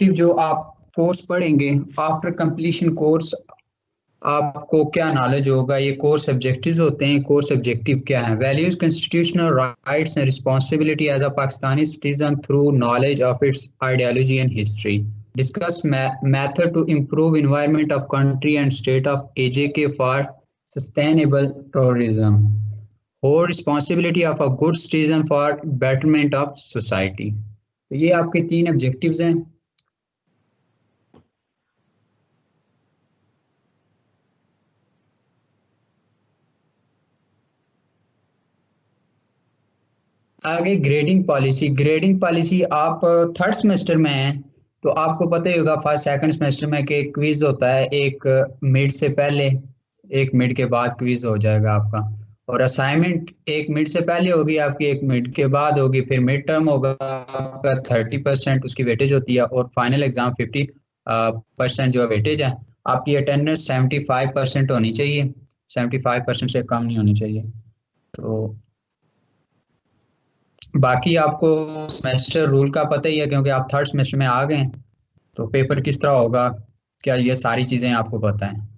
जो आप कोर्स पढ़ेंगे, आफ्टर कंप्लीशन कोर्स आपको क्या नॉलेज होगा, ये कोर्स ऑब्जेक्टिव्स होते हैं। कोर्स ऑब्जेक्टिव क्या है? Values constitutional rights and responsibility as a Pakistani citizen through knowledge of its ideology and history. Discuss method to improve environment of country and state of AJK for sustainable tourism. Hold responsibility of a good citizen for betterment of society. तो ये आपके तीन objectives हैं। आगे grading policy आप third semester में हैं तो आपको पता ही होगा फर्स्ट सेकंड सेमेस्टर में कि क्विज होता है, एक मिड से पहले, एक मिड के बाद क्विज हो जाएगा आपका। और असाइनमेंट एक मिड से पहले होगी आपकी, एक मिड के बाद होगी, फिर मिड टर्म होगा आपका 30% उसकी वेटेज होती है, और फाइनल एग्जाम 50% जो वेटेज है। आपकी अटेंडेंस 75% होनी चाहिए, 75% से कम नहीं होनी चाहिए। तो बाकी आपको सेमेस्टर रूल का पता ही है क्योंकि आप थर्ड सेमेस्टर में आ गए हैं। तो पेपर किस तरह होगा, क्या ये सारी चीजें आपको पता है?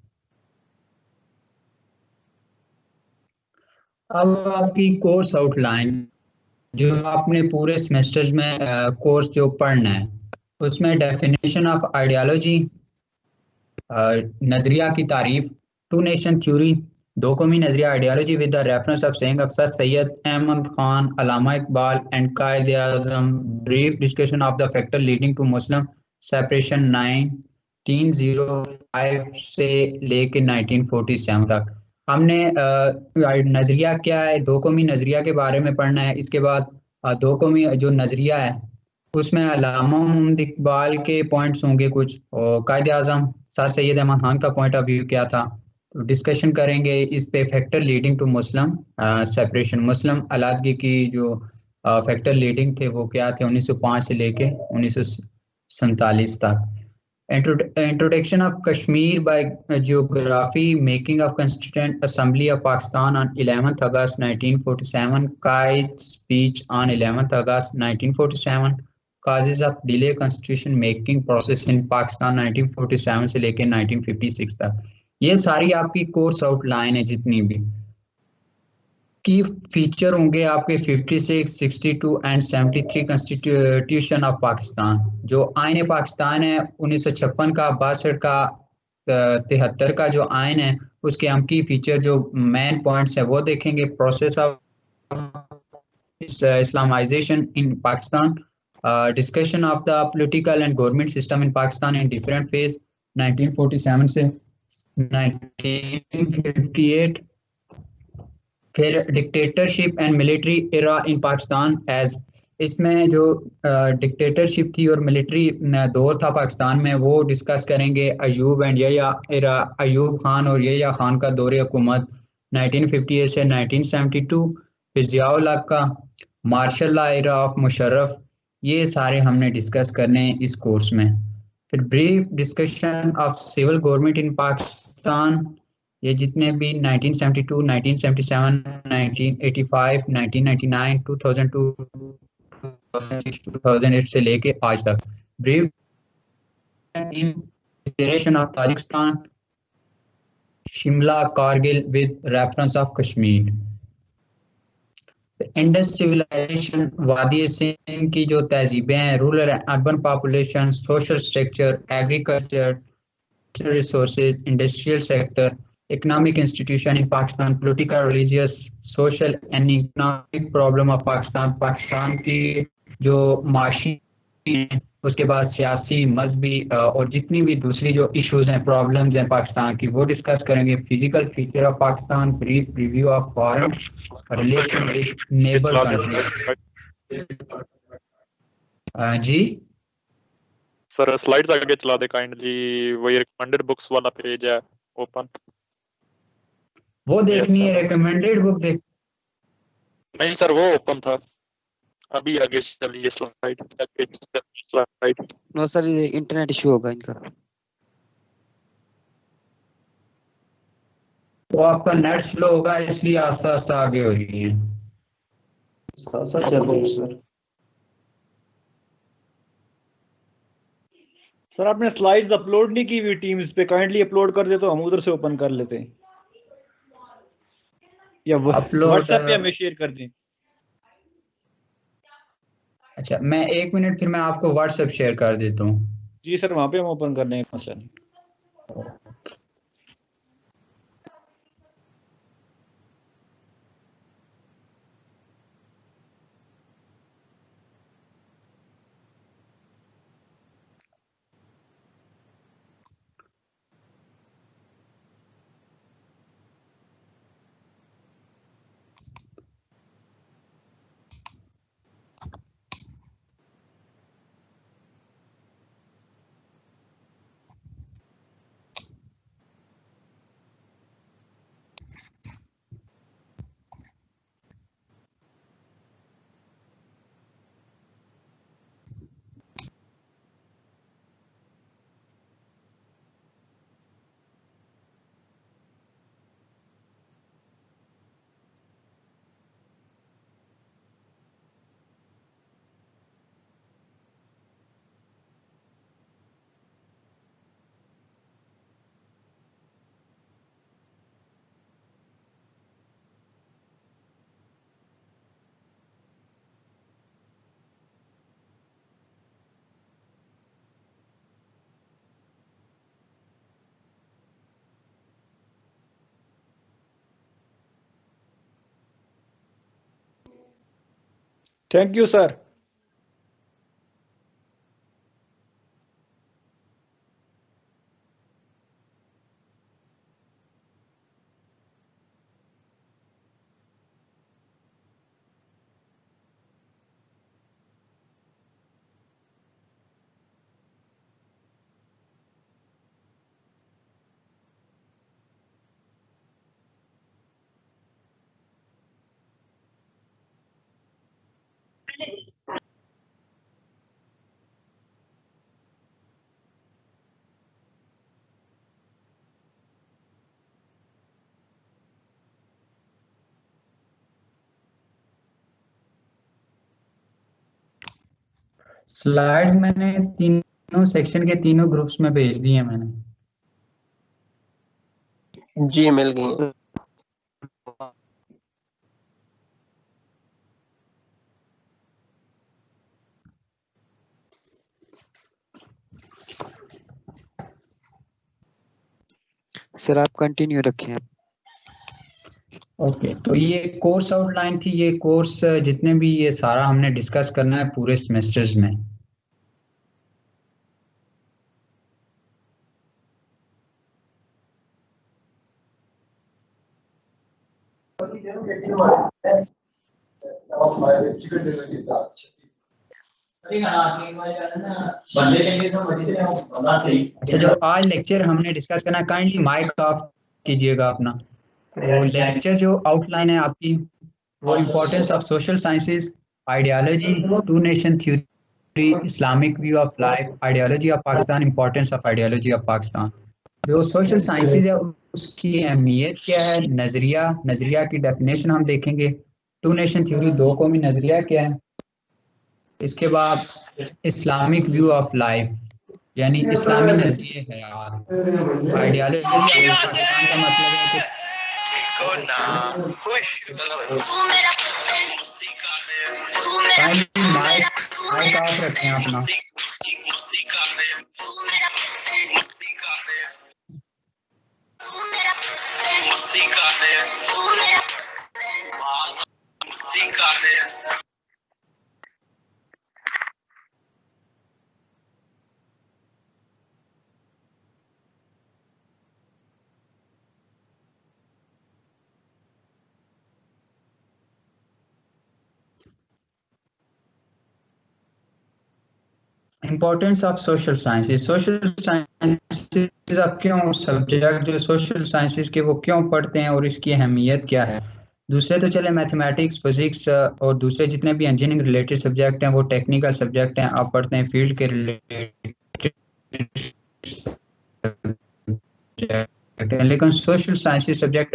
अब आपकी कोर्स आउटलाइन, जो आपने पूरे सेमेस्टर में कोर्स जो पढ़ना है, उसमें डेफिनेशन ऑफ आइडियोलॉजी, नजरिया की तारीफ, टू नेशन थ्योरी, दो कौमी नजरिया ideology with the reference of saying अफसर Syed Ahmad Khan, Allama Iqbal and Quaid Azam, brief discussion of the factor leading to Muslim separation 1905 से लेके 1947 तक। हमने नजरिया क्या है, दो कौमी नजरिया के बारे में पढ़ना है। इसके बाद दो कौमी जो नजरिया है उसमें अल्लामा मोहम्मद इकबाल के पॉइंट्स होंगे कुछ, और कायद आजम सर सैयद अहमद खान का पॉइंट ऑफ व्यू क्या था, तो डिस्कशन करेंगे इस पे। Factor leading to Muslim separation, मुस्लिम अलहदगी की जो फैक्टर लीडिंग थे वो क्या थे 1905 से लेके 1947 तक। Introduction of Kashmir by Geography, Making of Constituent Assembly of Pakistan on 11th August 1947, Qaid's speech on 11th August 1947, Causes of Delay Constitution Making Process in Pakistan 1947 से लेके 1956 तक। ये सारी आपकी कोर्स आउटलाइन है जितनी भी। की फीचर होंगे आपके 56, 62 एंड 73 कॉन्स्टिट्यूशन ऑफ पाकिस्तान। जो आइन पाकिस्तान है 1956 का, 62 का, 73 का जो आइन है, उसके हम की फीचर जो मेन पॉइंट्स है वो देखेंगे। Process of Islamization in Pakistan, discussion of the political and government system in Pakistan in different phase 1947 से 1958। फिर dictatorship and military era in Pakistan as, इसमें जो डिक्टेटरशिप थी और मिलिट्री दौर था पाकिस्तान में वो डिस्कस करेंगे। अयूब एंड यया एरा, अयूब खान और यया खान का दौर हुकूमत 1958 से 1972। फिर ज़ियाउल हक का martial law era of Musharraf, ये सारे हमने डिस्कस करने हैं इस कोर्स में। फिर brief discussion of civil government in Pakistan, ये जितने भी 1972, 1977, 1985, 1999, 2002, 2008 से लेके आज तक। Brief in federation of Tajikistan, Shimla Kargil with reference of Kashmir. Indus civilization, वादी सिंध की जो तहजीबें हैं, rural and urban population, social structure, agriculture, resources, industrial sector, economic institution in Pakistan, political, religious, social and economic problem of Pakistan, Pakistan की जो माशी उसके बाद सियासी, मजहबी और जितनी भी दूसरी जो इश्यूज हैं, प्रॉब्लम्स हैं पाकिस्तान की, वो डिस्कस करेंगे। Physical feature of Pakistan, brief review of foreign relation with neighbour countries. जी सर स्लाइड्स आगे चला दे काइंडली, वही रिकमेंडेड बुक्स वाला पेज है ओपन, वो देखनी है। रिकमेंडेड बुक देख, नहीं सर वो ओपन था, अभी आगे चलिए स्लाइड। नो सर ये इंटरनेट इशू होगा इनका। तो आपका नेट स्लो होगा इसलिए आस्ता आस्ता आगे हो रही है। सर चल रही है सर। सर आपने स्लाइड्स अपलोड नहीं की हुई टीम्स पे, काइंडली अपलोड कर दे तो हम उधर से ओपन कर लेते हैं, या अपलोड व्हाट्सएप पे हमें शेयर कर दें। अच्छा, मैं 1 मिनट, फिर मैं आपको व्हाट्सएप शेयर कर देता हूँ। जी सर, वहाँ पे हम ओपन कर लेंगे, मसला नहीं। Thank you sir. स्लाइड्स मैंने तीनों सेक्शन के तीनों ग्रुप्स में भेज दिए हैं मैंने। जी मिल गई। सर आप कंटिन्यू रखें। ओके, तो ये कोर्स आउटलाइन थी। ये कोर्स जितने भी, ये सारा हमने डिस्कस करना है पूरे सेमेस्टर्स में। अच्छा, जो आज लेक्चर हमने डिस्कस करना है, काइंडली माइक ऑफ कीजिएगा अपना। तो लेक्चर जो आउटलाइन है आपकी, वो importance of social sciences, ideology, two nation theory, Islamic view of life, ideology of Pakistan, importance of ideology of Pakistan. जो सोशल साइंसेज है उसकी अहमियत क्या है, नजरिया की डेफिनेशन हम देखेंगे। टू नेशन थ्योरी, दो कौमी नजरिया क्या है। इसके बाद इस्लामिक व्यू ऑफ लाइफ, यानी इस्लामी नजरिए हयात। आइडियोलॉजी ऑफ पाकिस्तान का मतलब है कि माइक ऑफ रखें अपना। Importance of social sciences. Social sciences आप क्यों, सब्जेक्ट जो सोशल साइंसेज के वो क्यों पढ़ते हैं और इसकी अहमियत क्या है। दूसरे तो चले मैथमेटिक्स, फिजिक्स और दूसरे जितने भी इंजीनियरिंग रिलेटेड सब्जेक्ट हैं वो टेक्निकल सब्जेक्ट हैं, आप पढ़ते हैं फील्ड के रिलेटेड। लेकिन सोशल साइंसेज सब्जेक्ट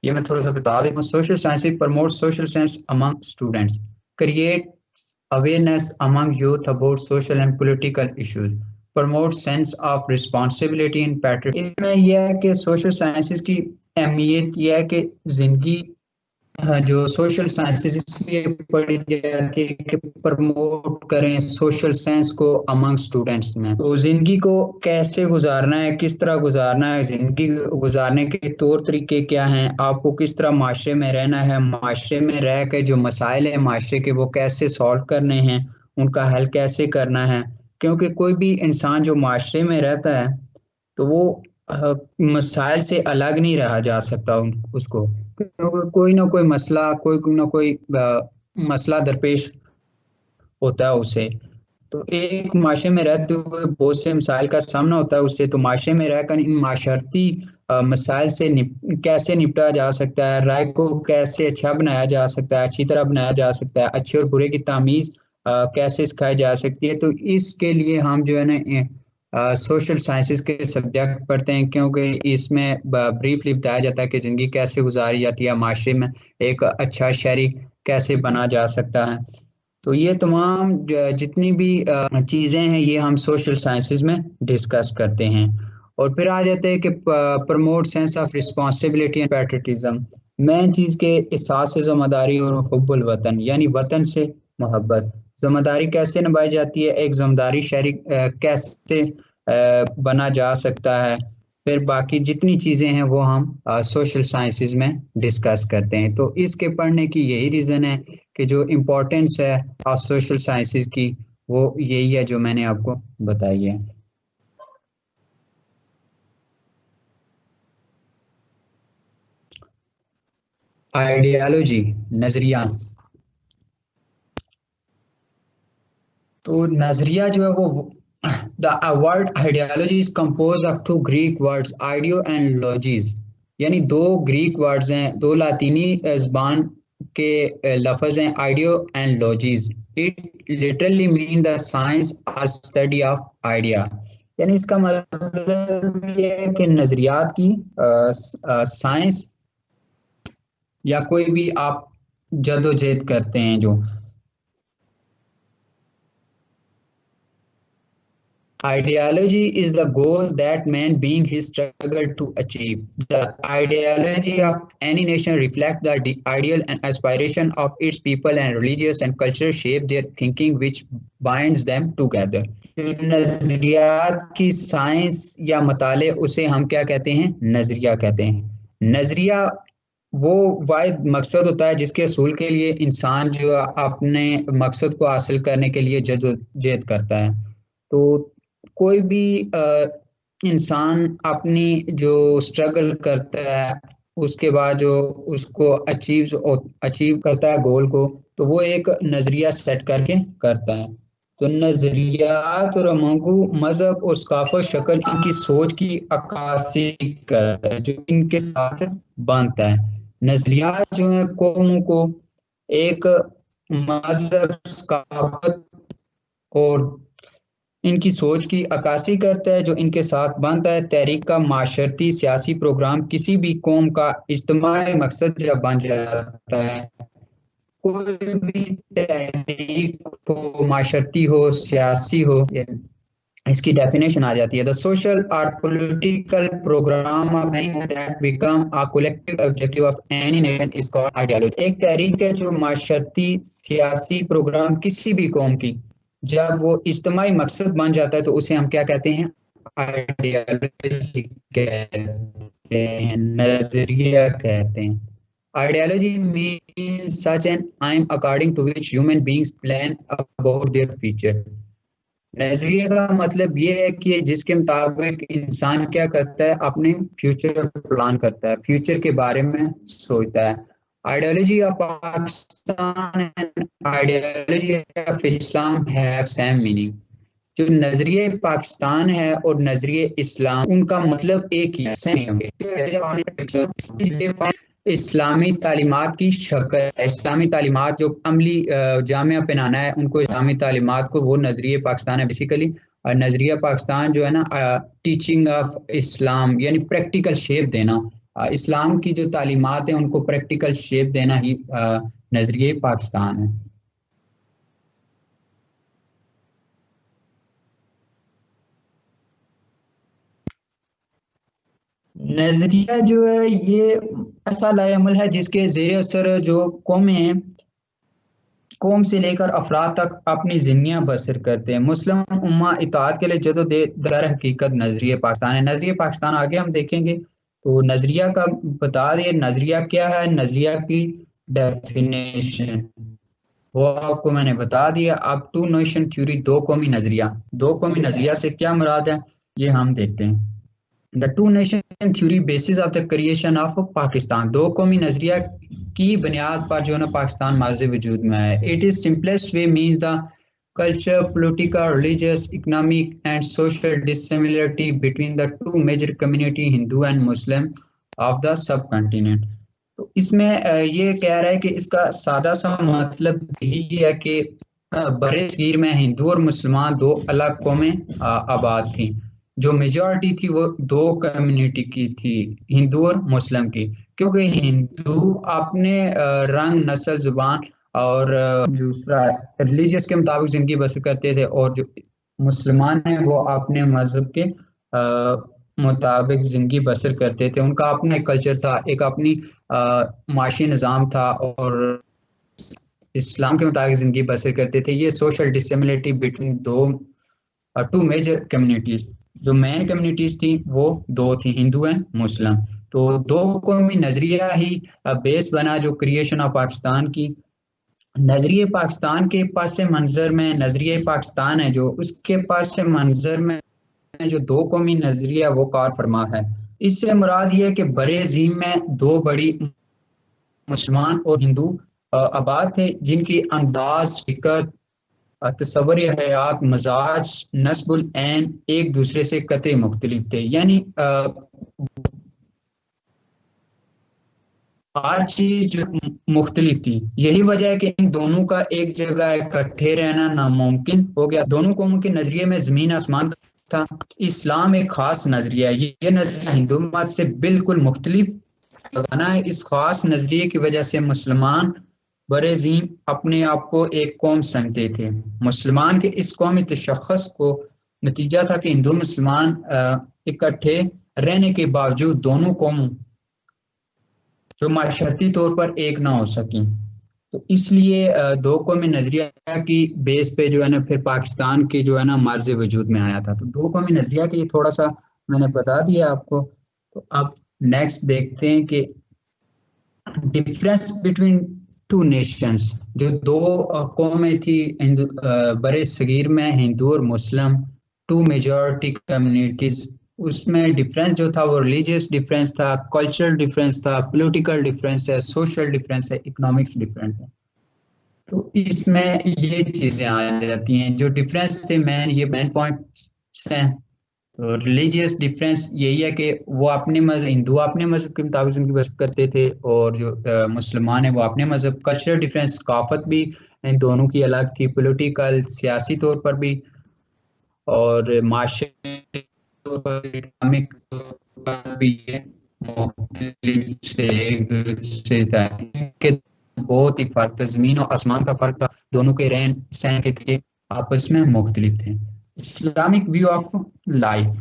ये मैं थोड़ा सा बता देता हूँ। Social sciences promote social sense among students, create awareness among youth about social and political issues, promote sense of responsibility in patriotism. इसमें यह है कि सोशल साइंसेज की अहमियत यह है कि जिंदगी जो सोशल साइंसेज इसलिए पढ़ी जाती है कि प्रमोट करें सोशल सेंस को अमंग स्टूडेंट्स में। तो जिंदगी को कैसे गुजारना है, किस तरह गुजारना है, जिंदगी गुजारने के तौर तरीके क्या हैं, आपको किस तरह माशरे में रहना है, माशरे में रह के जो मसाइल है माशरे के वो कैसे सॉल्व करने हैं, उनका हल कैसे करना है। क्योंकि कोई भी इंसान जो माशरे में रहता है तो वो मसाइल से अलग नहीं रहा जा सकता उसको, क्योंकि कोई ना कोई मसला मसला दरपेश होता है उसे। तो एक माशरे में रहते हुए बहुत से मसाइल का सामना होता है उससे। तो माशरे में रहकर इन माशरती मसाइल से कैसे निपटा जा सकता है, राय को कैसे अच्छा बनाया जा सकता है, अच्छी तरह बनाया जा सकता है, अच्छे और बुरे की तमीज़ कैसे सिखाई जा सकती है। तो इसके लिए हम जो है ना सोशल साइंसेज के सब्जेक्ट पढ़ते हैं, क्योंकि इसमें ब्रीफली बताया जाता है कि ज़िंदगी कैसे गुजारी जाती है, माशरे में एक अच्छा शहरी कैसे बना जा सकता है। तो ये तमाम जितनी भी चीज़ें हैं ये हम सोशल साइंसेज में डिस्कस करते हैं। और फिर आ जाते हैं कि promote sense of responsibility and patriotism. Main चीज़ के एहसास से ज़िम्मेदारी और हुब्बुल वतन यानी वतन से मोहब्बत। ज़िम्मेदारी कैसे निभाई जाती है, एक ज़िम्मेदारी शहरी कैसे बना जा सकता है। फिर बाकी जितनी चीज़ें हैं वो हम सोशल साइंसेज में डिस्कस करते हैं। तो इसके पढ़ने की यही रीज़न है कि जो इम्पोर्टेंस है ऑफ सोशल साइंसेज की वो यही है जो मैंने आपको बताई है। आइडियोलॉजी, नजरिया। तो नजरिया जो है वो the word ideology is compose of two Greek words ideo and logies, यानी दो ग्रीक वर्ड्स हैं, दो लातीनी ज़बान के लफ्ज़ हैं ideo and logies. It literally mean the science और स्टडी ऑफ आइडिया, यानी इसका मतलब ये है कि नज़रियात की साइंस या कोई भी आप जदोजहद करते हैं जो। Ideology is the goal that man being his struggle to achieve. The ideology of any nation reflects the ideal and aspiration of its people, and religious and cultural shape their thinking which binds them together. नजरियात की science या मताले उसे हम क्या कहते हैं, नजरिया कहते हैं। नजरिया वो वाहिद मकसद होता है जिसके असूल के लिए इंसान जो अपने मकसद को हासिल करने के लिए जदोजहद करता है। तो कोई भी इंसान अपनी जो स्ट्रगल करता है उसके बाद जो उसको अचीव करता है गोल को, तो वो एक नज़रिया सेट करके करता है। तो नज़रियात और अमंगू मज़हब और सकाफत शक्ल इनकी सोच की अक्कासी करता है जो इनके साथ बांधता है। नज़रियात जो है कौमों को एक मज़हब, सकाफत और इनकी सोच की अक्कासी करता है जो इनके साथ बांधता है। तहरीक का माशरती सियासी प्रोग्राम किसी भी कौम का इज्तिमाई मकसद जब बन जाता है, कोई भी तहरीक हो, माशरती हो, सियासी हो, इसकी डेफिनेशन आ जाती है। द सोशल और political programme of any that become a collective objective of any nation is called ideology. एक तहरीक है जो माशरती सियासी प्रोग्राम किसी भी कौम की जब वो इज्तिमाई मकसद बन जाता है तो उसे हम क्या कहते हैं, आइडियोलॉजी कहते हैं, नजरिया कहते हैं। Ideology means such an aim according to which human beings plan about their future. नजरिए का मतलब ये है कि जिसके मुताबिक इंसान क्या करता है, अपने फ्यूचर प्लान करता है, फ्यूचर के बारे में सोचता है। Ideology of Pakistan and ideology of Islam have same meaning. जो नजरिए पाकिस्तान है और नजरिए इस्लाम, उनका मतलब एक ही है, सेम होंगे। इस्लामी तालीमात की शक्ल, इस्लामी तालीमात जो अमली जामिया पहनाना है उनको इस्लामी तालीमात को, वो नजरिए पाकिस्तान है बेसिकली। और नजरिया पाकिस्तान जो है ना, टीचिंग ऑफ इस्लाम यानी प्रैक्टिकल शेप देना, इस्लाम की जो तालीमात हैं उनको प्रैक्टिकल शेप देना ही नजरिए पाकिस्तान है। नजरिया जो है ये ऐसा लाएमल है जिसके जेर असर जो कौमें हैं, कौम से लेकर अफराद तक अपनी जिंदगियां बसर करते हैं। मुस्लिम उम्मा इत्तेहाद के लिए दर हकीकत नजरिया पाकिस्तान है। नजरिया पाकिस्तान आगे हम देखेंगे। तो नजरिया का बता दें, नजरिया क्या है, नजरिया की डेफिनेशन वो आपको मैंने बता दिया। अब टू नेशन थ्योरी, दो कौमी नजरिया। दो कौमी नजरिया से क्या मुराद है ये हम देखते हैं। The two nation theory basis of the creation of Pakistan, दो कौमी नजरिया की बुनियाद पर जो है ना पाकिस्तान मार्ज वजूद में आया। It is simplest way means the culture, political, religious, economic and social dissimilarity between the two major community Hindu and Muslim of the subcontinent. तो इसमें ये कह रहा है कि इसका सादा सा मतलब यही है कि बड़े सगीर में हिंदू और मुसलमान दो अलग कौमें आबाद थी। जो मेजॉरिटी थी वो दो कम्युनिटी की थी, हिंदू और मुस्लिम की। क्योंकि हिंदू अपने रंग, नस्ल, जुबान और दूसरा रिलीजियस के मुताबिक जिंदगी बसर करते थे, और जो मुसलमान हैं वो अपने मजहब के मुताबिक जिंदगी बसर करते थे। उनका अपना एक कल्चर था, एक अपनी माशी निज़ाम था, और इस्लाम के मुताबिक जिंदगी बसर करते थे। ये सोशल डिसिमिलरिटी बिटवीन दो टू मेजर कम्युनिटीज, जो मेन कम्युनिटीज थी वो दो थी, हिंदू एंड मुस्लिम। तो दो कौमी नजरिया ही बेस बना जो क्रिएशन ऑफ पाकिस्तान की। नजरिए पाकिस्तान के पास मंजर में, नजरिए पाकिस्तान है जो, उसके पास मंजर में जो दो कौमी नजरिया वो कार फरमा है। इससे मुराद ये है कि बड़े जीम में दो बड़ी मुसलमान और हिंदू आबाद थे, जिनकी अंदाज, फिक्र, तस्वर हयात, मजाज, नस्बुल ऐन एक दूसरे से कतई मुख्तलिफ थे। यानी हर चीज मुख्तलिफ थी। यही वजह है कि इन दोनों का एक जगह इकट्ठे रहना नामुमकिन हो गया। दोनों कौमों के नजरिए में जमीन आसमान था। इस्लाम एक खास नजरिया है, ये नजरिया हिंदू मत से बिल्कुल मुख्तलिफ लगाना है। इस खास नजरिए की वजह से मुसलमान बरेज़ीम अपने आप को एक कौम समझते थे। मुसलमान के इस कौमी तशख़्ख़ुस को नतीजा था कि हिंदू मुसलमान इकट्ठे रहने के बावजूद दोनों कौमों जो माशरती तौर पर एक ना हो सकी। तो इसलिए दो कौमी नजरिया की बेस पे जो है ना फिर पाकिस्तान की जो है ना मार्ज वजूद में आया था। तो दो कौमी नजरिया के थोड़ा सा मैंने बता दिया आपको। तो अब नेक्स्ट देखते हैं कि डिफरेंस बिटवीन टू नेशंस, जो दो कौमें थी हिंदू बड़े सगीर में, हिंदू और मुस्लिम, टू मेजॉरिटी कम्युनिटीज, उसमें डिफरेंस जो था वो रिलीजियस डिफरेंस था, कल्चरल डिफरेंस था, पॉलिटिकल डिफरेंस है, सोशल डिफरेंस है, इकोनॉमिक्स डिफरेंस है। तो इसमें ये चीजें आ जाती हैं जो डिफरेंस थे, ये मेन पॉइंट्स हैं। तो रिलीजियस डिफरेंस यही है कि वो अपने मजहब, हिंदू अपने मजहब के मुताबिक जिंदगी बसर करते थे, और जो मुसलमान है वो अपने मजहब। कल्चरल डिफरेंस, सकाफत भी इन दोनों की अलग थी, पॉलिटिकल, सियासी तौर पर भी, और माशरे तौर पर, इकोनॉमिक तौर पर भी ये मुख्तलिफ से एक दूसरे था। कि बहुत ही फर्क था, जमीन और आसमान का फर्क था। दोनों के रहन सहन के तरीके आपस में मुख्तलिफ थे। Islamic view of life,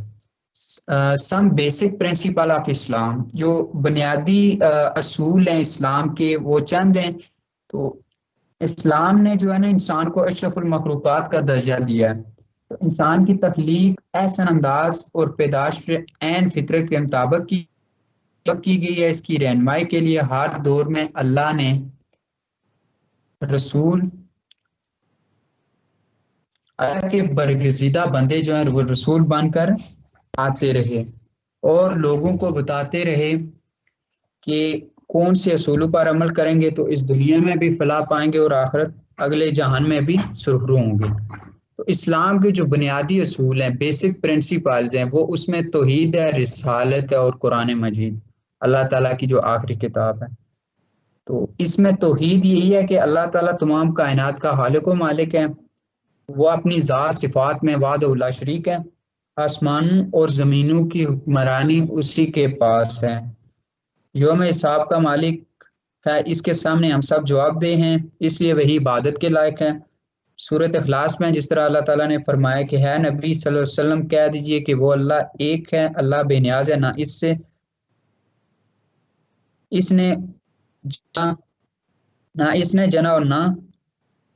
some basic principle of Islam, जो बुनियादी असूल हैं इस्लाम के वो चंद हैं। तो इस्लाम ने जो है ना इंसान को अशरफुल मखलूकात का दर्जा दिया है। तो इंसान की तख्लीक एहसन अंदाज और पैदाश ऐन फितरत के मुताबिक की गई है। इसकी रहनुमाई के लिए हर दौर में अल्लाह ने रसूल, अल्लाह के बरगज़ीदा बंदे जो हैं वो रसूल बनकर आते रहे, और लोगों को बताते रहे कि कौन से असूलों पर अमल करेंगे तो इस दुनिया में भी फलाह पाएंगे और आखिरत अगले जहान में भी सुरखरू होंगे। तो इस्लाम के जो बुनियादी असूल हैं, बेसिक प्रिंसिपल्स हैं, वो उसमें तौहीद है, रिसालत है, और कुरान मजीद अल्लाह ताला की जो आखिरी किताब है। तो इसमें तौहीद यही है कि अल्लाह ताला तमाम कायनात का खालिक व मालिक है। वो अपनी ज़ात सिफात में वाहदहुल्ला शरीक है। आसमानों और ज़मीनों की हुक्मरानी उसी के पास है। यौम हिसाब का मालिक है, इसके सामने हम सब जवाबदेह हैं, इसलिए वही इबादत के लायक है। सूरत इखलास में जिस तरह अल्लाह ताला ने फरमाया कि है नबी सल्लल्लाहु अलैहि वसल्लम कह दीजिए कि वो अल्लाह एक है, अल्लाह बेनियाज है, ना इससे इसने जना, ना इसने जना और ना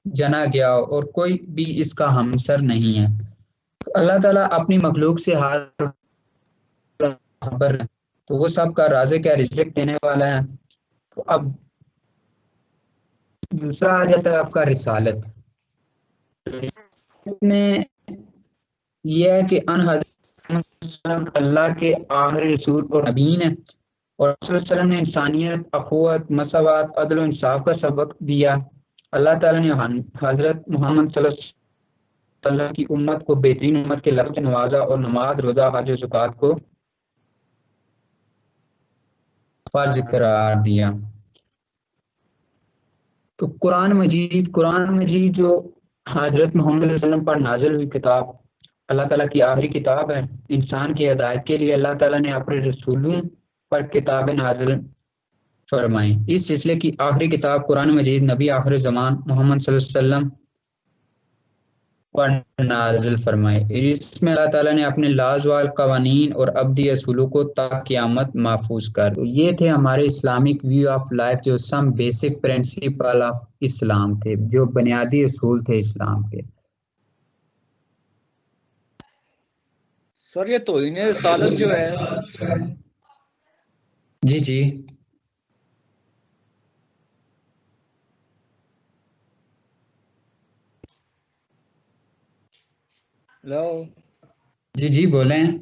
जना गया और कोई भी इसका हमसर नहीं है। तो अल्लाह ताला अपनी मखलूक से हर खबर है, तो वो सबका राज़िक है, रिज़्क़ देने वाला है। तो अब दूसरा आ जाता है आपका रिसालत में। यह है कि अल्लाह के आखिरी रसूल और नबीन है, और रसूल ने इंसानियत, अखुवत, मसावत, अदल और इंसाफ का सबक दिया। अल्लाह ताला ने हजरत मोहम्मद सल्लल्लाहु अलैहि वसल्लम की उम्मत को बेहतरीन उम्मत के लफ्ज़ से नवाजा और नमाज, रोजा, हज और ज़कात को फर्ज करार दिया। तो कुरान मजीद जो हजरत मोहम्मद सल्लल्लाहु अलैहि वसल्लम पर नाजिल हुई किताब, अल्लाह ताला की आखिरी किताब है। इंसान की हिदायत के लिए अल्लाह ताला ने अपने रसूलों पर किताबें नाजिल फरमाई। इस सिलसिले की आखिरी किताब कुरान मजीद नबी आखिर ज़मान मोहम्मद सल्लल्लाहु अलैहि वसल्लम पर नाजिल फरमाई। इसमें अल्लाह ताला ने अपने लाजवाल कवानीन और अब्दी असूलों को ता क़यामत महफूज कर। तो ये थे हमारे इस्लामिक व्यू ऑफ लाइफ, जो some basic principle of Islam थे, जो बुनियादी असूल थे इस्लाम के। सर ये तौहीन रिसालत जो है, जी जी हेलो, जी जी बोलें।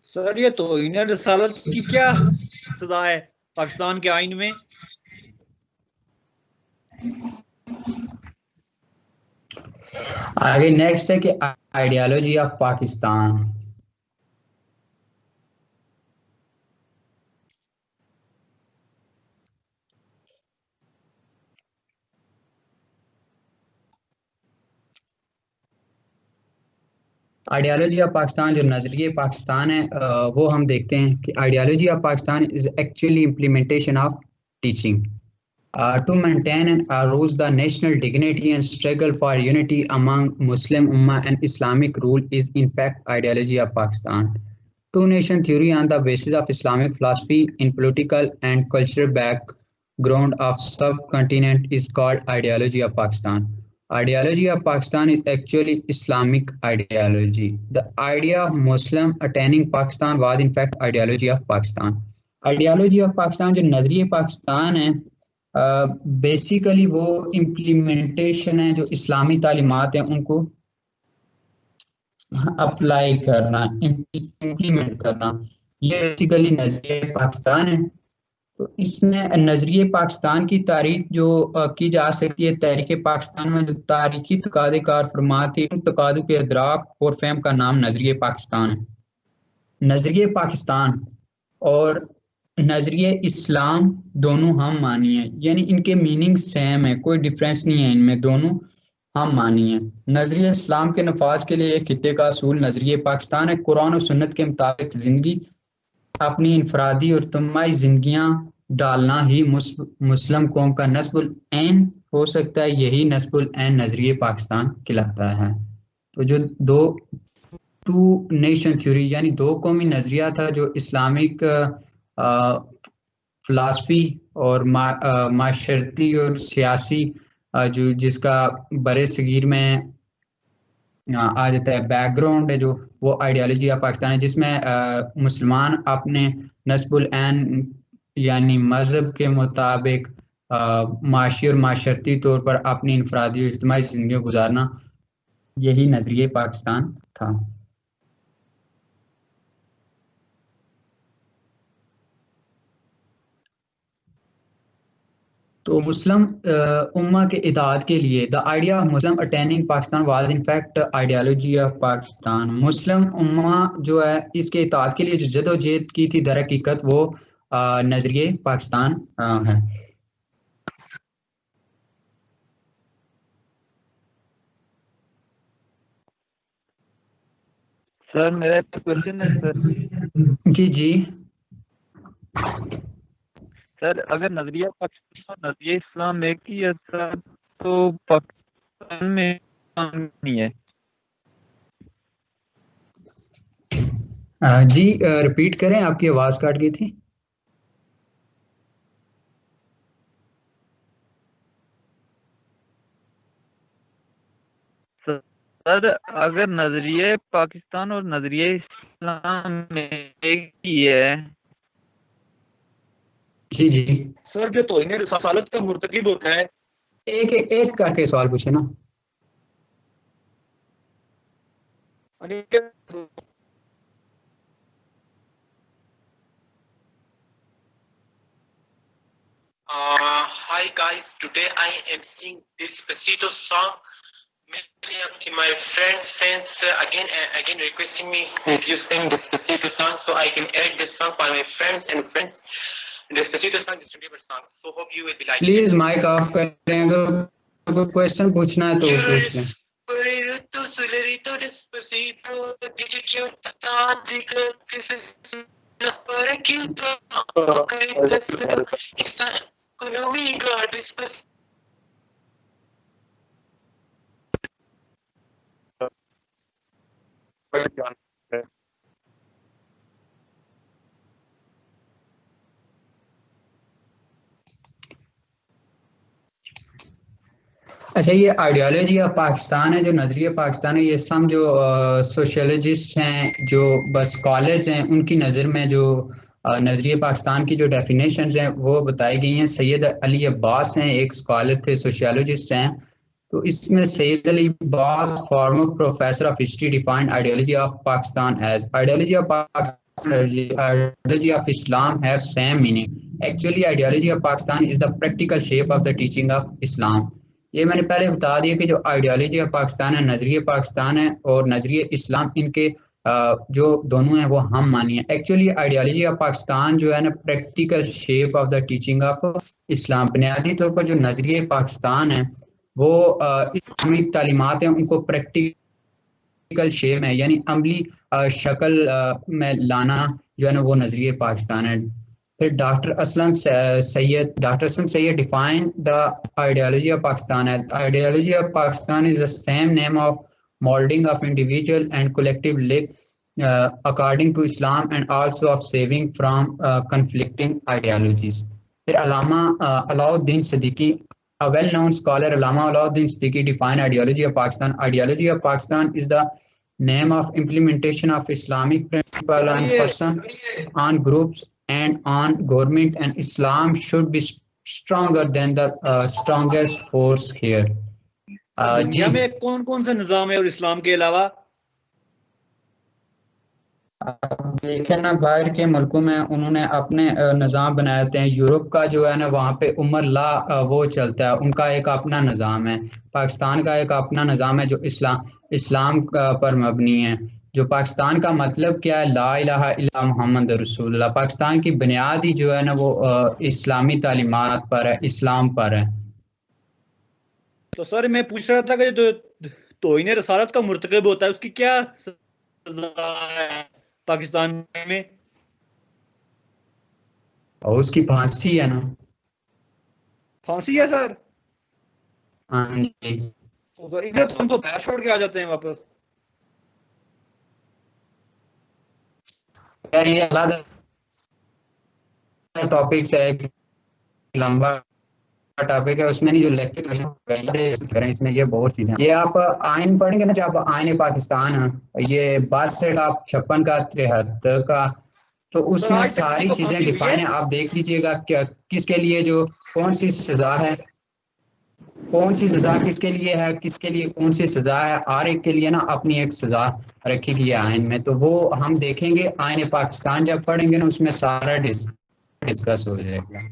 सर ये तौहीन रिसालत की क्या सजा है पाकिस्तान के आइन में? आगे नेक्स्ट है कि ideology of Pakistan. Ideology of Pakistan, जो नज़रिए पाकिस्तान है, वो हम देखते हैं कि ideology of Pakistan is actually implementation of teaching to maintain and arouse the national dignity and struggle for unity among Muslim Ummah and Islamic rule is in fact ideology of Pakistan. Two-nation theory on the basis of Islamic philosophy in political and cultural background of subcontinent is called ideology of Pakistan. Ideology of Pakistan is actually Islamic ideology. The idea of Muslim attaining Pakistan was in fact ideology of Pakistan. Ideology of Pakistan जो नजरिए पाकिस्तान है, basically वो implementation है, जो इस्लामी तालीमात हैं उनको apply करना, implement करना, ये बेसिकली नजरिए पाकिस्तान है। तो इसमें नजरिए पाकिस्तान की तारीफ जो की जा सकती है, तहरीक पाकिस्तान में जो तारीखी तकादे कार फरमात थी, उन तकादों के अदराक और फहम का नाम नजरिए पाकिस्तान है। नजरिए पाकिस्तान और नजरिए इस्लाम दोनों हम मानी है, यानी इनके मीनिंग सेम है, कोई डिफरेंस नहीं है इनमें, दोनों हम मानी है। नजरिए इस्लाम के नफाज के लिए एक खित्ते का असूल नजरिए पाकिस्तान है। कुरान और सुन्नत के मुताबिक जिंदगी अपनी इनफरादी और तमाई जिंदगियां डालना ही मुस्लिम कौम का नस्बुल ऐन हो सकता है, यही नस्बुल ऐन नजरिए पाकिस्तान कहलाता है। तो जो टू नेशन थ्योरी यानी दो कौमी नजरिया था, जो इस्लामिक फिलासफी और माशरती और सियासी जो जिसका बरे सगीर में आ जाता है बैकग्राउंड है, जो वो आइडियोलॉजी ऑफ पाकिस्तान है, जिसमें मुसलमान अपने नस्बुल ऐन यानी मजहब के मुताबिक माशी और माशरती तौर पर अपनी इनफरादी और इज्तिमाई जिंदगी गुजारना, यही नजरिए पाकिस्तान था। तो मुस्लिम उम्मा के इताद के लिए the idea of Muslim attaining Pakistan was in fact ideology of Pakistan. मुस्लिम उम्मा जो है, इसके इताद के लिए जो जदोजहद की थी, दर हकीकत वो नजरिए पाकिस्तान है। सर मेरा एक क्वेश्चन है सर। जी जी। सर अगर नजरिया पाकिस्तान और नजरिया इस्लाम एक ही है सर, तो पाकिस्तान में इस्लाम नहीं है। जी रिपीट करें, आपकी आवाज कट गई थी। सर अगर नजरिए पाकिस्तान और नजरिए इस्लाम में एक ही है। जी जी। सर जो तौहीन रिसालत का मुर्तकिब होता है। एक एक, एक करके सवाल पूछे ना। Hi guys, today I am singing Despacito song. Many of my friends, fans again and again requesting me if you sing Despacito song, so I can add this song for my friends and friends. Despacito song is 20 song, so hope you will be liking please it. Mike off करें, अगर कोई question पूछना है तो पूछ लें। Suelito, suelerito, despacito, dije que eu diga que se para que eu tô está comigo, despacito. अच्छा, ये आइडियोलॉजी ऑफ पाकिस्तान है, जो नज़रिया पाकिस्तान है, ये सम जो सोशलिस्ट हैं, जो बस स्कॉलर्स हैं, उनकी नज़र में जो नज़रिया पाकिस्तान की जो डेफिनेशंस हैं वो बताई गई हैं। सैयद अली अब्बास हैं, एक स्कॉलर थे, सोशलिस्ट हैं। तो इसमें Syed Ali Abbas, former professor of history, defined ideology of Pakistan as ideology of Pakistan, ideology of Islam have same meaning. Actually ideology of Pakistan is the practical shape of the teaching of Islam. ये मैंने पहले बता दिया कि जो आइडियोलॉजी ऑफ पाकिस्तान है, नजरिया पाकिस्तान है, और नजरिया इस्लाम, इनके जो दोनों हैं वो हम मानिए। एक्चुअली आइडियोलॉजी ऑफ पाकिस्तान जो है ना, practical shape of the teaching of इस्लाम। बुनियादी तौर पर जो नजरिया पाकिस्तान है वो इस्लामी तालीमात हैं, उनको प्रैक्टिकल शेप है, यानी अमली शक्ल में लाना जो है ना, वो नजरिया पाकिस्तान है। फिर doctor Aslam Syed define the ideology of Pakistan है। Ideology of Pakistan is the same name of moulding of individual and collective live according to Islam and also of saving from conflicting ideologies. फिर Allama Alauddin Siddiqui, a well-known scholar, Allama Alauddin Siddiqui, defined ideology of Pakistan. Ideology of Pakistan is the name of implementation of Islamic principle on person, on groups, and on government, and Islam should be stronger than the strongest force here. दुनिया में कौन कौन से निजाम है और इस्लाम के अलावा? देखें ना, बाहर के मुल्कों में उन्होंने अपने निज़ाम बनाए होते हैं। यूरोप का जो है ना, वहाँ पे उमर ला वो चलता है, उनका एक अपना निज़ाम है। पाकिस्तान का एक अपना निज़ाम है जो इस्लाम पर मबनी है। जो पाकिस्तान का मतलब क्या है, ला इलाहा इल्ला मुहम्मद रसूलुल्लाह। पाकिस्तान की बुनियाद ही जो है ना वो इस्लामी तालीमात पर है, इस्लाम पर है। तो सर मैं पूछ रहा था कि जो तौहीन रिसालत का मुर्तकिब होता है उसकी क्या सजा है पाकिस्तान में? और उसकी फांसी है ना। फांसी है सर? हाँ जी। तो सर इधर तो हम तो पैर छोड़ के आ जाते हैं वापस। यार ये अलग टॉपिक्स है, एक लंबा टॉपिक है, उसमें नहीं जो लेक्चर करें, इसमें ये बहुत चीजें। ये आप आइन पढ़ेंगे ना, जब आइन पाकिस्तान है, ये 62 का, 56 का, 73 का, तो सर उसमें आज तक किसी सारी को चीजें फांसी हुई है? डिफाइन है। आप देख लीजिएगा क्या किसके लिए जो कौन सी सजा है, कौन सी सजा किसके लिए है, किसके लिए कौन सी सजा है। हर एक के लिए ना अपनी एक सजा रखी गई है आइन में। तो वो हम देखेंगे, आइन पाकिस्तान जब पढ़ेंगे ना, उसमें सारा डिस्कस हो जाएगा।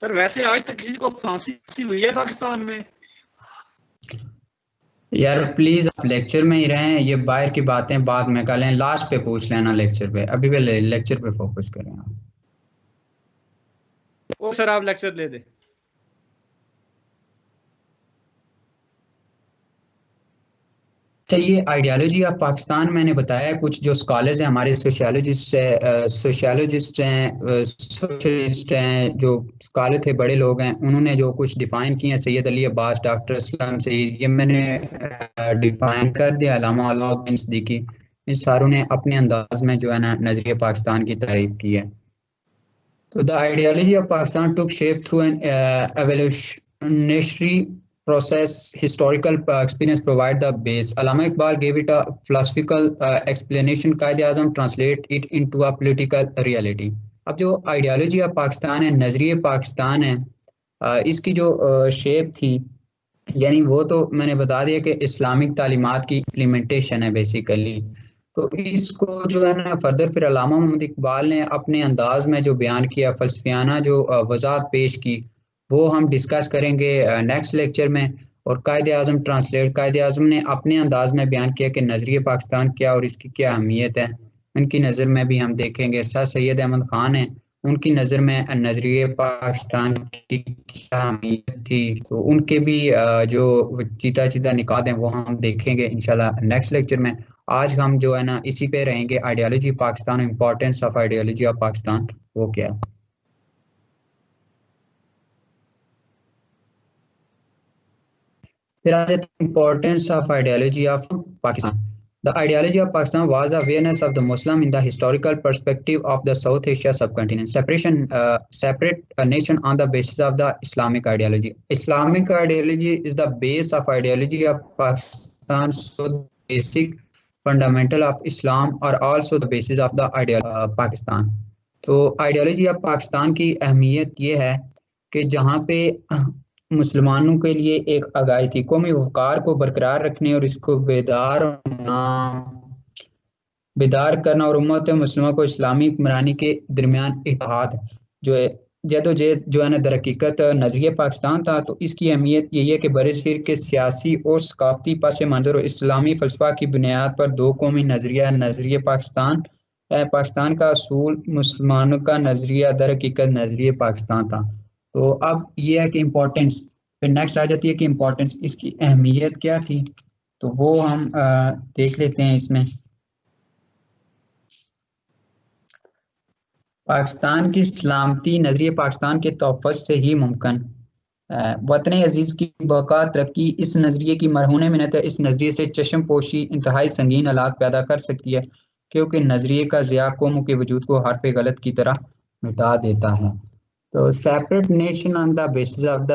सर वैसे आज तक किसी को फांसी हुई है पाकिस्तान में? यार प्लीज आप लेक्चर में ही रहें, ये बाहर की बातें बाद में कर लें, लास्ट पे पूछ लेना लेक्चर पे, अभी भी लेक्चर पे फोकस करें आप। ओ सर आप लेक्चर ले दे। अच्छा, ये आइडियोलॉजी ऑफ पाकिस्तान मैंने बताया, कुछ जो स्कॉलर्स हैं हमारे, सोशियोलॉजिस्ट हैं, सोशियोलॉजिस्ट हैं, सोशलिस्ट हैं, जो स्कॉलर थे, बड़े लोग हैं, उन्होंने जो कुछ डिफाइन किए हैं, सैयद अली अब्बास, डॉक्टर असलम सईद, ये मैंने डिफाइन कर दिया, अल्लामा अलाउद्दीन सिद्दीकी, इन सारों ने अपने अंदाज में जो है ना नजरिए पाकिस्तान की तारीफ की है। तो the ideology of Pakistan took shape through an evolutionary process. Historical experience provide the base. Allama Iqbal gave it a philosophical explanation. Quaid-e-Azam translate it into a political reality. अब जो आइडियोलॉजी ऑफ पाकिस्तान है, नजरिए पाकिस्तान है, इसकी जो शेप थी, यानी वो तो मैंने बता दिया कि इस्लामिक तालीमात की इम्प्लीमेंटेशन है बेसिकली। तो इसको जो है ना फर्दर फिर अल्लामा मोहम्मद इकबाल ने अपने अंदाज में जो बयान किया, फलसफियाना जो वजाहत पेश की, वो हम डिस्कस करेंगे नेक्स्ट लेक्चर में। और कायद-ए-आज़म ट्रांसलेट, कायद-ए-आज़म ने अपने अंदाज में बयान किया कि नजरिए पाकिस्तान क्या और इसकी क्या अहमियत है। उनकी नज़र में भी हम देखेंगे। सर सैयद अहमद खान है, उनकी नज़र में नजरिए पाकिस्तान की क्या अहमियत थी, तो उनके भी जो चीता निकात हैं वो हम देखेंगे इंशाल्लाह नेक्स्ट लेक्चर में। आज हम जो है ना इसी पे रहेंगे, ideology Pakistan, importance of ideology of Pakistan वो क्या है। Importance of ideology of Pakistan. The ideology of Pakistan was the awareness of the Muslim in the historical perspective of the South Asia subcontinent. Separate a nation on the basis of the Islamic ideology. Islamic ideology is the base of ideology of Pakistan. So the basic fundamental of Islam are also the basis of the ideology of Pakistan. तो ideology of Pakistan की अहमियत ये है कि जहाँ पे मुसलमानों के लिए एक आगाही थी, कौमी वक़ार को बरकरार रखने और इसको बेदार करना और उम्मत मुस्लिमा को इस्लामी हुक्मरानी के दरमियान इत्तेहाद जो है जदोजहद जो है ना दरहकीकत नजरिया पाकिस्तान था। तो इसकी अहमियत यही है कि बरसगीर के सियासी और सकाफती पस मंज़र और इस्लामी फ़लसफ़ा की बुनियाद पर दो कौमी नजरिया, नजरिया पाकिस्तान पाकिस्तान का असूल, मुसलमानों का नजरिया दरहकीकत नजरिया पाकिस्तान था। तो अब ये है कि इम्पोर्टेंस, फिर नेक्स्ट आ जाती है कि इम्पोर्टेंस, इसकी अहमियत क्या थी, तो वो हम देख लेते हैं। इसमें पाकिस्तान की सलामती नजरिए पाकिस्तान के तोफ़ुज़ से ही मुमकिन। वतन अजीज़ की बका तरक्की इस नज़रिए की मरहून मिन्नत है। इस नज़रिए से चश्म पोशी इंतहाई संगीन हालात पैदा कर सकती है, क्योंकि नज़रिए का ज़िया कौमों के वजूद को हरफ गलत की तरह मिटा देता है। तो separate nation on the basis of the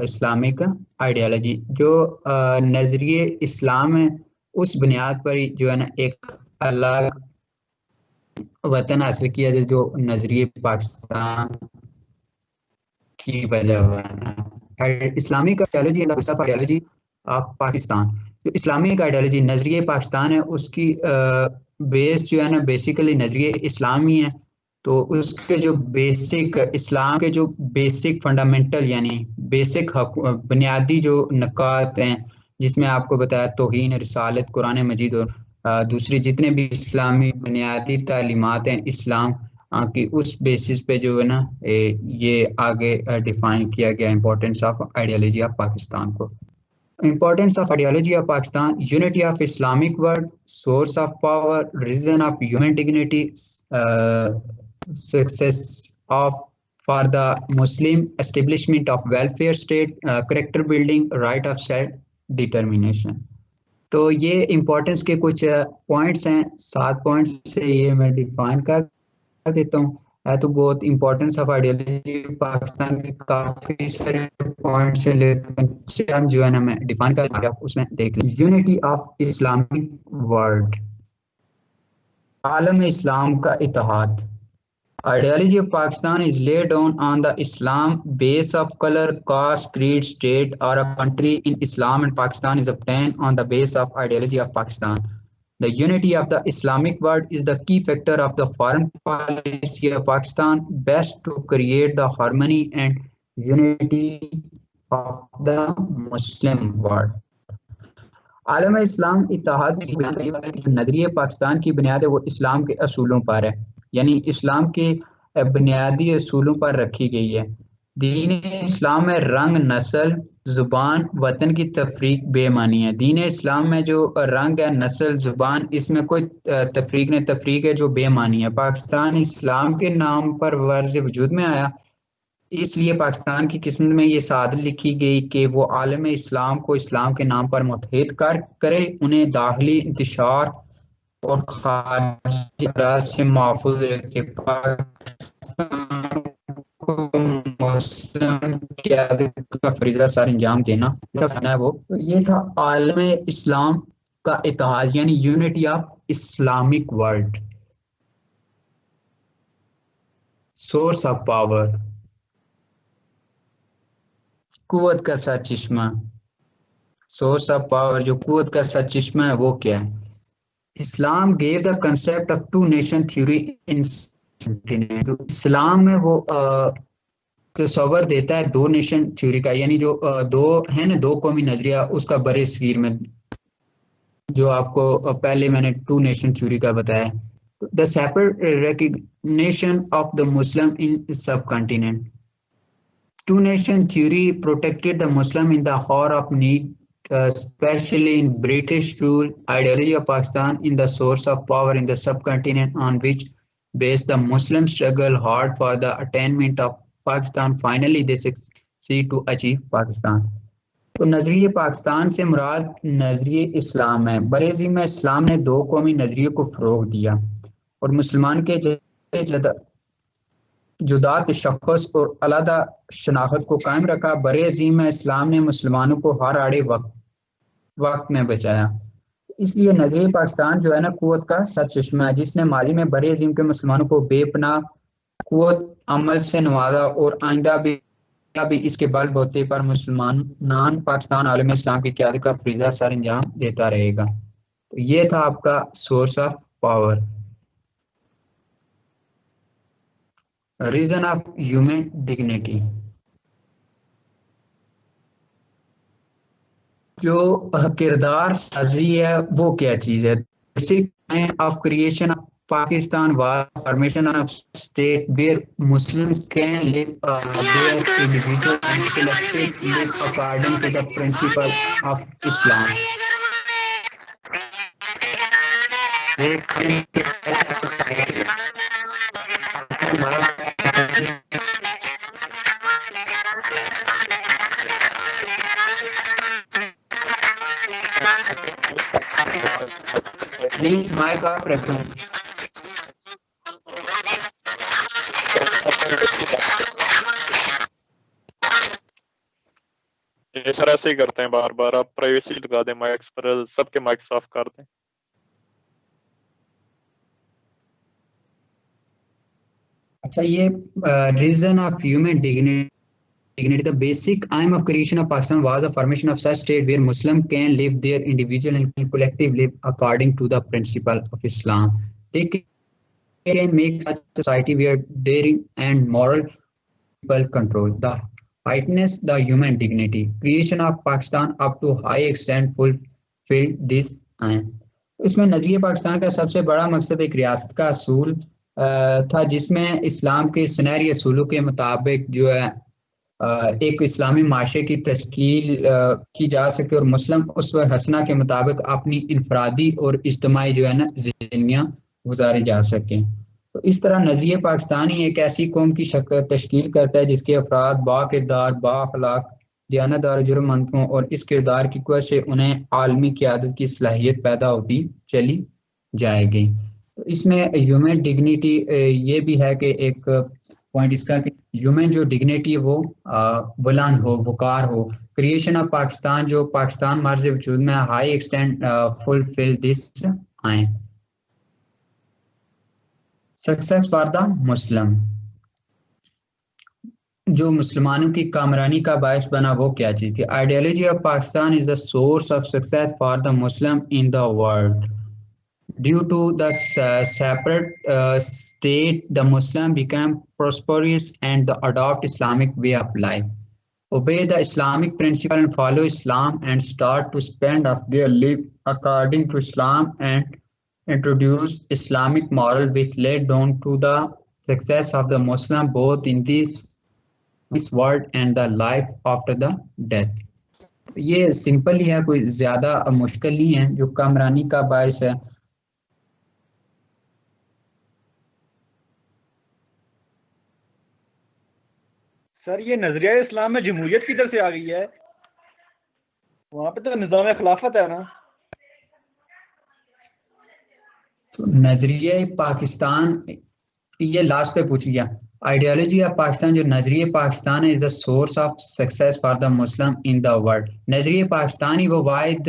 Islamic ideology, जो नजरिए इस्लाम है उस बुनियाद पर ही जो है ना एक अलग वतन हासिल किया जाए, जो नजरिए पाकिस्तान की वजह बना। इस्लामिक आइडियोलॉजी ऑफ पाकिस्तान, जो इस्लामिक आइडियोलॉजी नजरिए पाकिस्तान है उसकी बेस जो है ना बेसिकली नजरिए इस्लामी है। तो उसके जो बेसिक इस्लाम के जो बेसिक फंडामेंटल यानी बेसिक बुनियादी जो नकात हैं, जिसमें आपको बताया तौहीन, रिसालत, कुरान मजीद और दूसरी जितने भी इस्लामी बुनियादी तालीमात हैं इस्लाम की, उस बेसिस पे जो है ना ये आगे डिफाइन किया गया importance of ideology of Pakistan को। Importance of ideology of Pakistan: unity of Islamic world, source of power, reason of human dignity, success of for the Muslim, establishment of welfare state, character building, right of self determination। तो ये importance के कुछ points हैं, 7 points से ये मैं define कर देता हूँ। तो बहुत इम्पोर्टेंस ऑफ आइडियोलॉजी पाकिस्तान के काफी सारे पॉइंट से लेकर जो है ना मैं डिफाइन कर उसमें देख लें। यूनिटी ऑफ इस्लामिक वर्ल्ड, आलम इस्लाम का इत्तेहाद। Ideology of Pakistan is laid down on the Islam base of colour, caste, creed, state और a country in Islam, and Pakistan is obtained on the base of ideology of Pakistan. The unity of the Islamic world is the key factor of the foreign policy of Pakistan, best to create the harmony and unity of the Muslim world. आलम इस्लाम इत्तेहाद की जो नजरिए पाकिस्तान की बुनियाद है वो इस्लाम के असूलों पर है, यानी इस्लाम के बुनियादी असूलों पर रखी गई है। दीन इस्लाम में रंग, नस्ल, जुबान, वतन की तफरीक बेमानी है। दीन इस्लाम में जो रंग है, नस्ल, जुबान, इसमें कोई तफरीक है जो बेमानी है। पाकिस्तान इस्लाम के नाम पर वर्ज़ वजूद में आया, इसलिए पाकिस्तान की किस्मत में ये सादत लिखी गई कि वो आलम इस्लाम को इस्लाम के नाम पर मुत्तहिद करे, उन्हें दाखिली इंतशार और खारजी अमराज से महफूज रखे। पाकिस्तान को मुस्लिम क़यादत का फरीज़ा सर अंजाम देना है वो। तो ये था आलम इस्लाम का इत्तेहाद, यानी unity of Islamic world. Source of power, कुव्वत का सरचश्मा। सोर्स ऑफ पावर, जो कुव्वत का सरचश्मा है वो क्या है? Islam gave the concept of two nation theory in. तो इस्लाम में वो तस्वर देता है दो नेशन थ्योरी का, यानी जो दो है ना, दो कौमी नजरिया, उसका बड़े सगीर में, जो आपको पहले मैंने टू नेशन थ्योरी का बताया। The separate recognition of the Muslim in subcontinent. Two nation theory protected the Muslim in the hour of need, especially in British rule ideology of Pakistan in the source of power in the subcontinent on which based the Muslim struggle hard for the attainment of Pakistan. Finally they succeed to achieve Pakistan. तो नजरिए पाकिस्तान से मुराद नजरिए इस्लाम है। बरेज़ी में इस्लाम ने दो कौमी नजरिए को फरोग दिया और मुसलमान के जुदा तशख़्ख़ुस और अलहदा शनाख्त को कायम रखा। बरे अज़ीम में इस्लाम ने मुसलमानों को हर आड़े वक्त में बचाया। इसलिए नजरिए पाकिस्तान जो है ना, कुव्वत का सरचश्मा है, जिसने माजी में बरे अज़ीम के मुसलमानों को बेपनाह कुव्वत अमल से नवाजा और आइंदा भी इसके बलबूते पर मुसलमान पाकिस्तान आलम इस्लाम की क़यादत का फरीज़ा सर अंजाम देता रहेगा। तो ये था आपका source of power. Reason of human dignity, जो किरदार साजी है वो क्या चीज है? Basic of creation of Pakistan was formation of state where Muslim can live their individual and collective live according to the principle of Islam. Please mike off रखें। ये सर ऐसे ही करते हैं बार बार, आप प्राइवेसी लगा दें माइक्स पर, सबके माइक्स ऑफ कर दें। अच्छा, ये reason of human dignity, the basic aim of creation of Pakistan was the formation of such state where Muslim can live their individual and collective live according to the principle of Islam. They can make such society where daring and moral people control the heightness the human dignity. Creation of Pakistan up to high extent fulfill this aim. इसमें नजरिए पाकिस्तान का सबसे बड़ा मकसद एक रियासत का असूल था, जिसमें इस्लाम के सुनहरी असूलों के मुताबिक जो है एक इस्लामी माशरे की तश्कील की जा सके और मुस्लिम उसवे हसना के मुताबिक अपनी इनफरादी और इज्तिमाई जो है ना जिंदगियां गुजारी जा सकें। तो इस तरह नजरिए पाकिस्तानी एक ऐसी कौम की शक्ल तश्कील करता है जिसके अफराद बाकिरदार, बाअखलाक, दयानतदार, जुर्मंद हों और इस किरदार की वजह से उन्हें आलमी क़यादत की सलाहियत पैदा होती चली जाएगी। तो इसमें ह्यूमन डिग्निटी ये भी है कि एक पॉइंट इसका कि ह्यूमन जो डिग्निटी है वो बुलंद हो, वकार हो। क्रिएशन ऑफ पाकिस्तान, जो पाकिस्तान मर्ज वजूद में हाई एक्सटेंट फुलफिल दिस आए। सक्सेस फॉर द मुस्लिम, जो मुसलमानों की कामरानी का बायस बना वो क्या चीज थी? Ideology of Pakistan is the source of success for the Muslim in the world. Due to the separate state, the Muslim became prosperous and adopt Islamic way of life, obey the Islamic principle and follow Islam, and start to spend of their life according to Islam, and introduce Islamic moral which led on to the success of the Muslim both in this world and the life after the death. ये simple ही है, कोई ज्यादा मुश्किल नहीं है, जो कामरानी का बायस है। सर ये नजरिया इस्लाम में जमहूरियत किधर से आ गई है? वहां पे तो निज़ाम खिलाफत है ना। तो नजरिया पाकिस्तान, ये लास्ट पे पूछ लिया। आइडियोलॉजी ऑफ पाकिस्तान, जो नजरिया पाकिस्तान है, is the source of success for the Muslim in the world. नजरिया पाकिस्तान ही वो वाहिद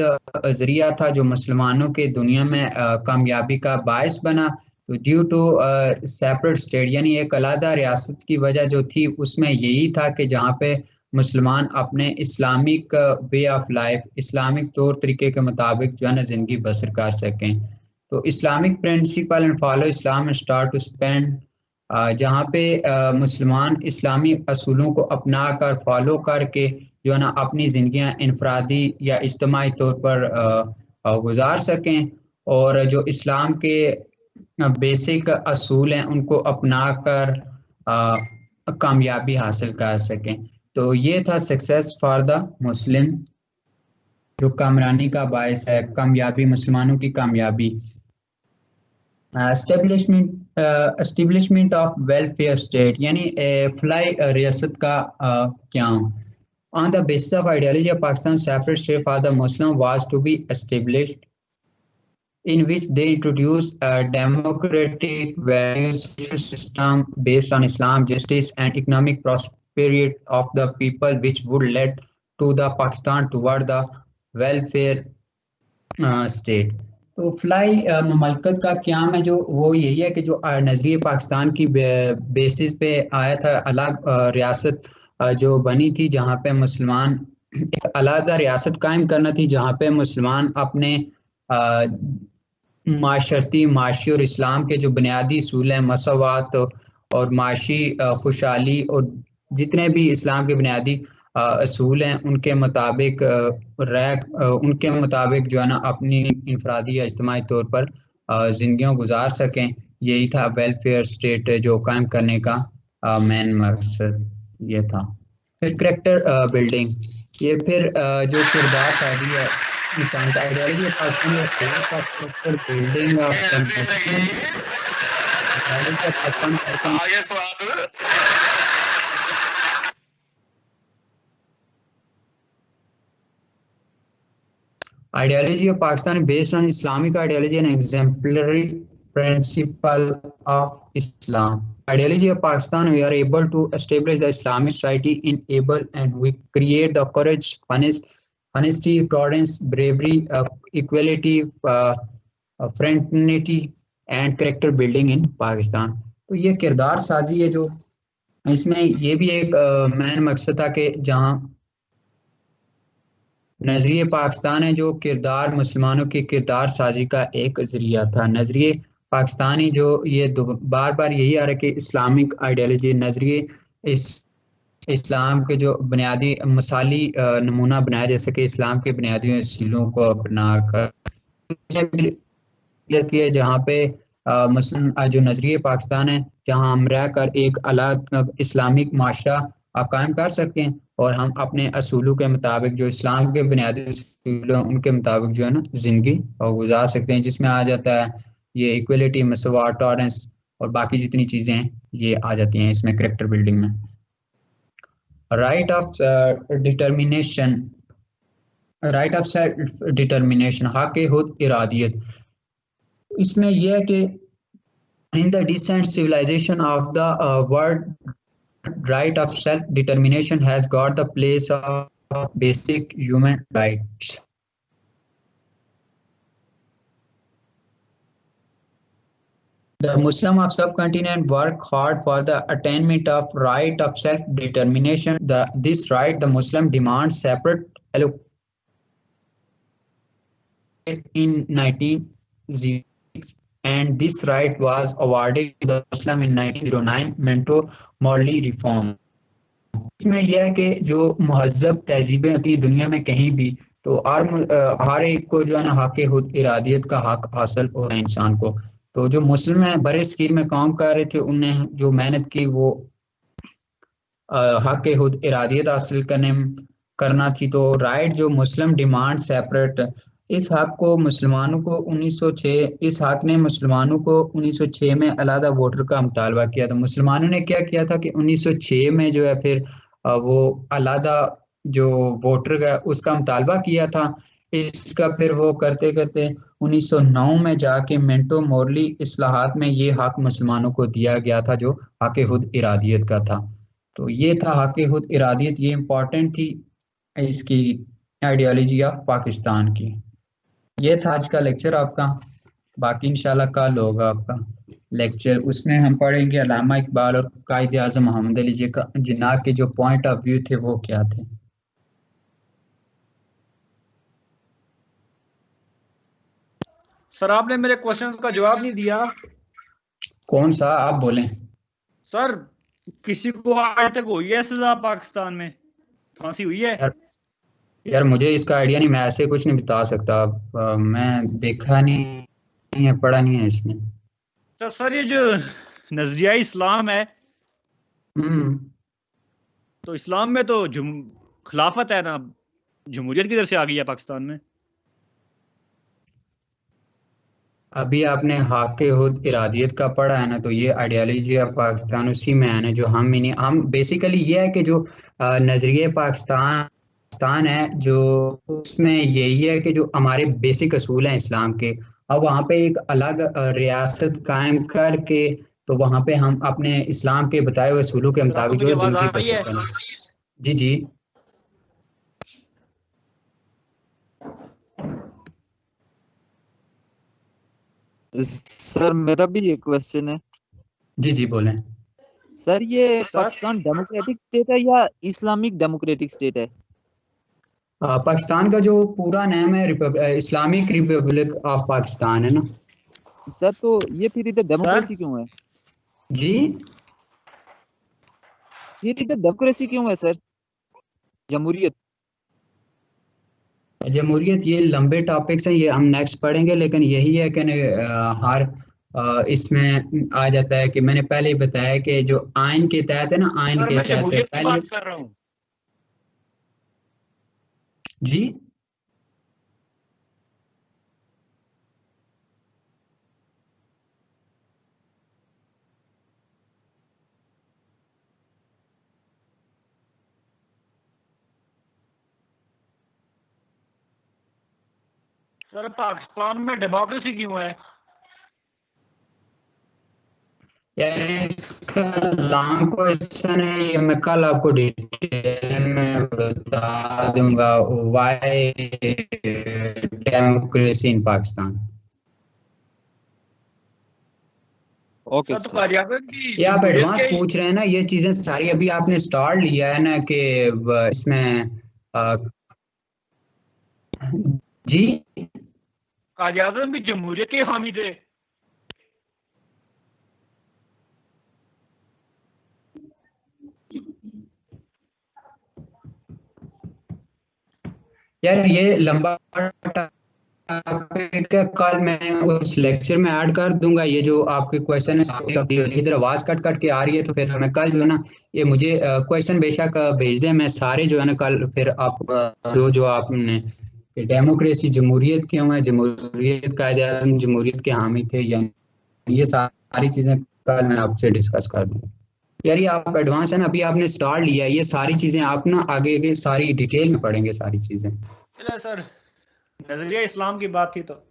जरिया था जो मुसलमानों के दुनिया में कामयाबी का बायस बना। तो ड्यू टू सेपरेट स्टेट, यानी एक अलग रियासत की वजह जो थी उसमें यही था कि जहाँ पे मुसलमान अपने Islamic way of life, Islamic तौर तरीके के मुताबिक जो है ना ज़िंदगी बसर कर सकें। तो Islamic principle and follow Islam and start to spend, जहाँ पे मुसलमान इस्लामी असूलों को अपना कर फॉलो करके जो है ना अपनी ज़िंदगियाँ इनफरादी या इज्तिमाई तौर पर गुजार सकें, और जो इस्लाम के बेसिक असूल हैं उनको अपना कर कामयाबी हासिल कर सकें। तो ये था सक्सेस फॉर द मुस्लिम, जो कामरानी का बायस है, कामयाबी, मुसलमानों की कामयाबी। एस्टेब्लिशमेंट ऑफ वेलफेयर स्टेट, यानी फलाई रियासत का क़याम। On the basis of ideology of Pakistan, separate state for the Muslim was to be established, in which they introduced a democratic values system based on Islam, justice and economic prosperity of the people, which would lead to the Pakistan toward the welfare state. तो fly ममलकत का क़याम है जो वो यही है कि जो नज़रिए पाकिस्तान की बेसिस पे आया था, अलग रियासत जो बनी थी जहाँ पे मुसलमान, एक अलग रियासत कायम करना थी जहाँ पे मुसलमान अपने माशरती, माशी और इस्लाम के जो बुनियादी असूल हैं, मसवात और माशी खुशहाली और जितने भी इस्लाम के बुनियादी असूल हैं उनके मुताबिक उनके मुताबिक जो है ना अपनी इनफरादी या इज्तिमाई तौर पर ज़िंदगियाँ गुजार सकें। यही था वेलफेयर स्टेट जो कायम करने का मेन मकसद ये था। फिर करैक्टर बिल्डिंग, ये फिर जो किरदार साजी है इंसान का, ideology of Pakistan source of character building of Ideology of Pakistan based on Islamic ideology and exemplary principle of Islam. Ideology of Pakistan, we are able to establish the Islamic society in able, and we create the courage, honesty, tolerance, bravery, equality, fraternity and character building in Pakistan. तो ये किरदार साजी है जो इसमें ये भी एक मेन मकसद था कि जहाँ नजरिए पाकिस्तान है जो किरदार मुसलमानों की किरदार साजी का एक जरिया था। नजरिए पाकिस्तानी जो ये बार बार यही आ रहा है कि इस्लामिक आइडियोलॉजी, नजरिए इस्लाम के जो बुनियादी मिसाली नमूना बनाया जा सके, इस्लाम के बुनियादी असूलों को अपना कर जहाँ पे मुस्लिम जो नजरिए पाकिस्तान है जहाँ हम रह कर एक अलग इस्लामिक माशरा कायम कर सकें और हम अपने असूलों के मुताबिक जो इस्लाम के बुनियादी असूल हैं उनके मुताबिक जो है ना ज़िंदगी गुजार सकते हैं, जिसमें आ जाता है ये इक्वलिटी, मसवात, टॉलरेंस और बाकी जितनी चीज़ें हैं ये आ जाती हैं इसमें करैक्टर बिल्डिंग में। Right of determination, right of self determination, हक खुद इरादियत, इसमें यह है कि in the decent civilisation of the world, right of self-determination has got the place of basic human rights. The Muslim of subcontinent work hard for the attainment of right of self-determination. This right, the Muslim demands separate allocation in 1900. and this right was awarded to the Muslim in 1909 Minto Morley reform. इसमें यह है कि जो महज़ब तहजीबें होती हैं दुनिया में कहीं भी, तो हर एक को जो है ना हक खुद इरादियत का हक हासिल हो रहा है इंसान को। तो जो मुस्लिम है बड़े स्कीम में काम कर रहे थे, उन्हें जो मेहनत की वो हक खुद इरादियत हासिल करना थी। तो राइट जो मुस्लिम डिमांड सेपरेट, इस हक को मुसलमानों को 1906 इस हक ने मुसलमानों को 1906 में अलहदा वोटर का मुतालबा किया। तो मुसलमानों ने क्या किया था कि 1906 में जो है फिर वो अलहदा जो वोटर का उसका मुतालबा किया था। इसका फिर वो करते करते 1909 में जाके मिंटो मोरली इस्लाहात में ये हक मुसलमानों को दिया गया था जो हक खुद इरादियत का था। तो ये था हक खुद इरादियत, ये इम्पोर्टेंट थी इसकी आइडियोलॉजी ऑफ पाकिस्तान की। ये था आज का लेक्चर आपका। बाकी इंशाल्लाह कल होगा आपका लेक्चर, उसमें हम पढ़ेंगे अल्लामा इकबाल और कायद आज़म मोहम्मद अली जिन्ना के जो पॉइंट ऑफ व्यू थे वो क्या थे। सर आपने मेरे क्वेश्चंस का जवाब नहीं दिया। कौन सा आप बोलें। सर किसी को आज तक हुई है सजा पाकिस्तान में, फांसी हुई है? यार मुझे इसका आइडिया नहीं, मैं ऐसे कुछ नहीं बता सकता। मैं देखा नहीं है, पढ़ा नहीं है इसमें। तो सर ये जो नजरिया इस्लाम है, तो इस्लाम में तो खिलाफत है ना, जमहूरियत किधर से आ गई है पाकिस्तान में? अभी आपने हक खुद इरादियत का पढ़ा है ना, तो ये आइडियोलॉजी ऑफ पाकिस्तान उसी में है ना, जो हम ही नहीं, हम बेसिकली ये है कि जो नजरिए पाकिस्तान है जो उसमें यही है कि जो हमारे बेसिक असूल हैं इस्लाम के, अब वहाँ पे एक अलग रियासत कायम करके तो वहाँ पे हम अपने इस्लाम के बताए हुए असूलों के मुताबिक जो है जिंदगी बसर करना। जी जी सर मेरा भी एक क्वेश्चन है। जी जी बोलें। सर ये पाकिस्तान डेमोक्रेटिक स्टेट है या इस्लामिक डेमोक्रेटिक स्टेट है? पाकिस्तान का जो पूरा नाम है इस्लामिक रिपब्लिक ऑफ पाकिस्तान है ना। सर तो ये फिर इधर डेमोक्रेसी क्यों है? जी फिर इधर डेमोक्रेसी क्यों है सर? जमहूरियत ये लंबे टॉपिक्स हैं, ये हम नेक्स्ट पढ़ेंगे, लेकिन यही है कि हर इसमें आ जाता है कि मैंने पहले ही बताया कि जो आइन के तहत है ना, आइन के तहत पहले बात कर रहा हूँ। जी सर पाकिस्तान में डेमोक्रेसी क्यों है? यार इसका लॉन्ग क्वेश्चन है, ये मैं कल आपको डिटेल में बता दूंगा। Why democracy in Pakistan. Okay sir. ये आप एडवांस पूछ रहे हैं ना, ये चीजें सारी अभी आपने स्टार्ट लिया है ना कि इसमें जी कायद आज़म भी जमहूरियत के हामी थे। यार ये लंबा टॉपिक है, कल मैं उस लेक्चर में ऐड कर दूंगा। ये जो आपके क्वेश्चन है, इधर आवाज कट कट के आ रही है, तो फिर मैं कल जो है ना, ये मुझे क्वेश्चन बेशक भेज दें, मैं सारे जो है ना कल फिर आप जो आपने डेमोक्रेसी जमहूरियत क्यों है, जमहूरियत कायदे आज़म जमहूरियत के हामी थे, या ये सारी चीजें कल मैं आपसे डिस्कस कर दूंगा। यार ये आप एडवांस है ना, अभी आपने स्टार्ट लिया, ये सारी चीजें आप ना आगे के सारी डिटेल में पढ़ेंगे सारी चीजें। चलो सर नजरिया इस्लाम की बात थी तो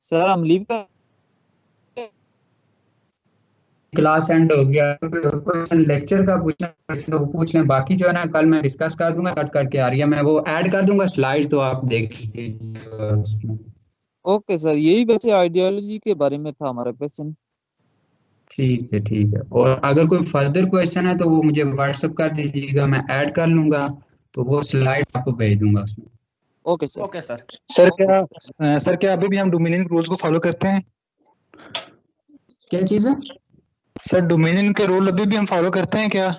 सर हम लीव का क्लास एंड हो गया, क्वेश्चन लेक्चर का पूछना तो पूछ लें, बाकी जो है ना कल मैं डिस्कस कर दूंगा। कट करके आ रही है, मैं वो ऐड कर दूंगा स्लाइड्स, तो आप देखिए उसमें। ओके सर, यही वैसे आइडियोलॉजी के बारे में था हमारा क्वेश्चन। ठीक है। और अगर कोई फर्दर क्वेश्चन है तो वो मुझे व्हाट्सअप कर दीजिएगा, मैं ऐड कर लूंगा, तो वो स्लाइड आपको भेज दूंगा उसमें। Okay sir. Okay sir. Sir क्या अभी भी हम डोमिनियन रूल्स को फॉलो करते हैं? क्या चीज़ है? सर डोमिनियन के रूल अभी भी हम फॉलो करते हैं क्या?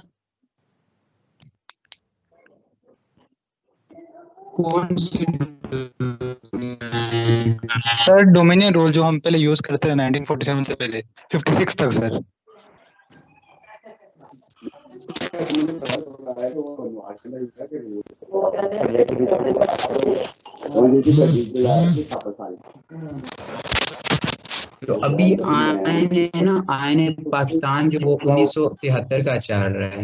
कौन सी? सर डोमिनियन रूल जो हम पहले यूज करते हैं 1947 से पहले 56 तक सर। तो अभी आईने पाकिस्तान जो वो 1973 का चल रहा है।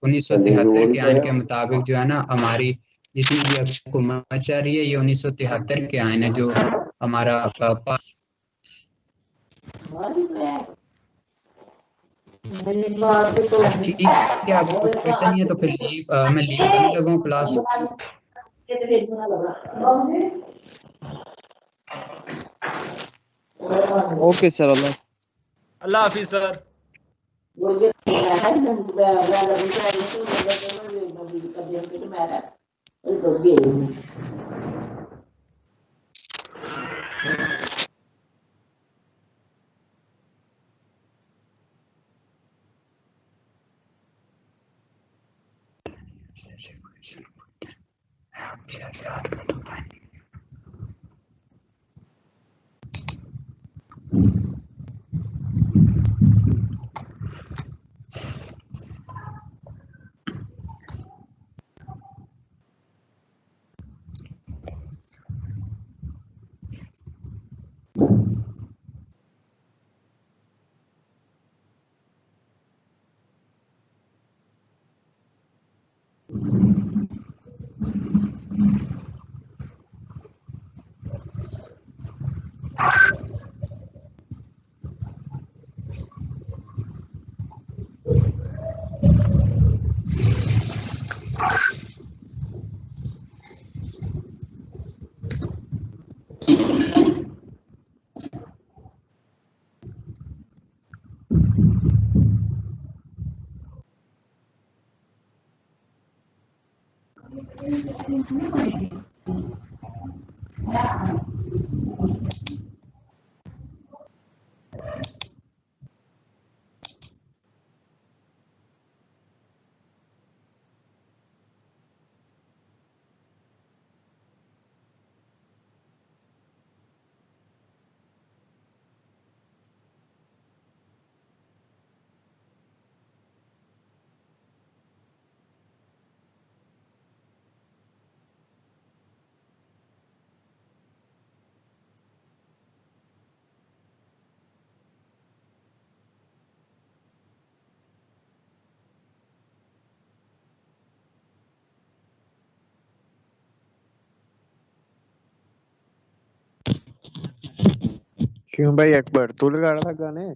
1973 के आइन के मुताबिक जो है ना, हमारी जितनी भी हुकूमत चल रही है ये 1973 के आइन है, जो हमारा ठीक है। अगर कोई क्वेश्चन नहीं है तो फिर मैं लीव करने लगा हूँ क्लास। ओके सर, अल्लाह हाफिज सर। क्यों भाई अकबर, तू लगा रहा था गाने?